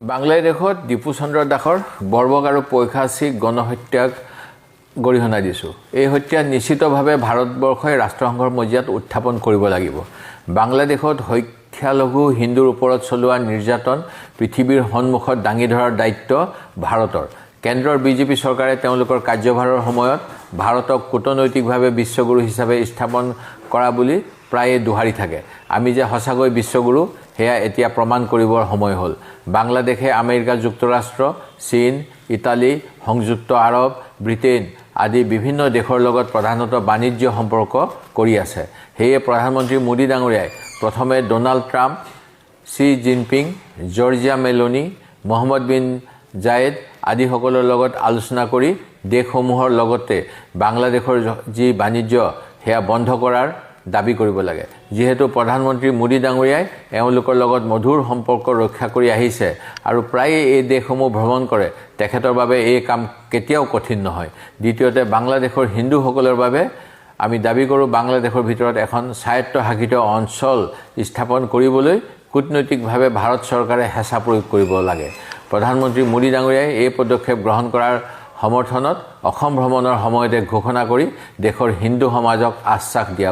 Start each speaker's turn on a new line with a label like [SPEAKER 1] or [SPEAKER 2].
[SPEAKER 1] বাংলাদেশত দীপু চন্দ্ৰ দাসৰ বৰ্বক আৰু পৈশাচিক গণহত্যাক গৰিহণা দিছোঁ। এই হত্যা নিশ্চিতভাৱে ভাৰতবৰ্ষই ৰাষ্ট্ৰসংঘৰ মজিয়াত উত্থাপন কৰিব লাগিব। বাংলাদেশত সংখ্যালঘু হিন্দুৰ ওপৰত চলোৱা নিৰ্যাতন পৃথিৱীৰ সন্মুখত দাঙি ধৰাৰ দায়িত্ব ভাৰতৰ। কেন্দ্ৰৰ বিজেপি চৰকাৰে তেওঁলোকৰ কাৰ্যভাৰৰ সময়ত ভাৰতক কূটনৈতিকভাৱে বিশ্বগুৰু হিচাপে স্থাপন কৰা বুলি প্ৰায়ে দোহাৰি থাকে। আমি যে সঁচাকৈ বিশ্বগুৰু সেয়া এতিয়া প্ৰমাণ কৰিবৰ সময় হ'ল। বাংলাদেশে আমেৰিকা যুক্তৰাষ্ট্ৰ, চীন, ইটালী, সংযুক্ত আৰৱ, ব্ৰিটেইন আদি বিভিন্ন দেশৰ লগত প্ৰধানতঃ বাণিজ্য সম্পৰ্ক কৰি আছে। সেয়ে প্ৰধানমন্ত্ৰী মোদী ডাঙৰীয়াই প্ৰথমে ডোনাল্ড ট্ৰাম্প, শ্বি Jinping, Giorgia Meloni, Mohammed bin Zayed আদিসকলৰ লগত আলোচনা কৰি দেশসমূহৰ লগতে বাংলাদেশৰ যি বাণিজ্য সেয়া বন্ধ কৰাৰ দাবী কৰিব লাগে। যিহেতু প্ৰধানমন্ত্ৰী মোদী ডাঙৰীয়াই এওঁলোকৰ লগত মধুৰ সম্পৰ্ক ৰক্ষা কৰি আহিছে আৰু প্ৰায়ে এই দেশসমূহ ভ্ৰমণ কৰে, তেখেতৰ বাবে এই কাম কেতিয়াও কঠিন নহয়। দ্বিতীয়তে বাংলাদেশৰ হিন্দুসকলৰ বাবে আমি দাবী কৰোঁ বাংলাদেশৰ ভিতৰত এখন স্বায়ত্তশাসিত অঞ্চল স্থাপন কৰিবলৈ কূটনৈতিকভাৱে ভাৰত চৰকাৰে হেঁচা প্ৰয়োগ কৰিব লাগে। প্ৰধানমন্ত্ৰী মোদী ডাঙৰীয়াই এই পদক্ষেপ গ্ৰহণ কৰাৰ সমৰ্থনত অসম ভ্ৰমণৰ সময়তে ঘোষণা কৰি দেশৰ হিন্দু সমাজক আশ্বাস দিয়া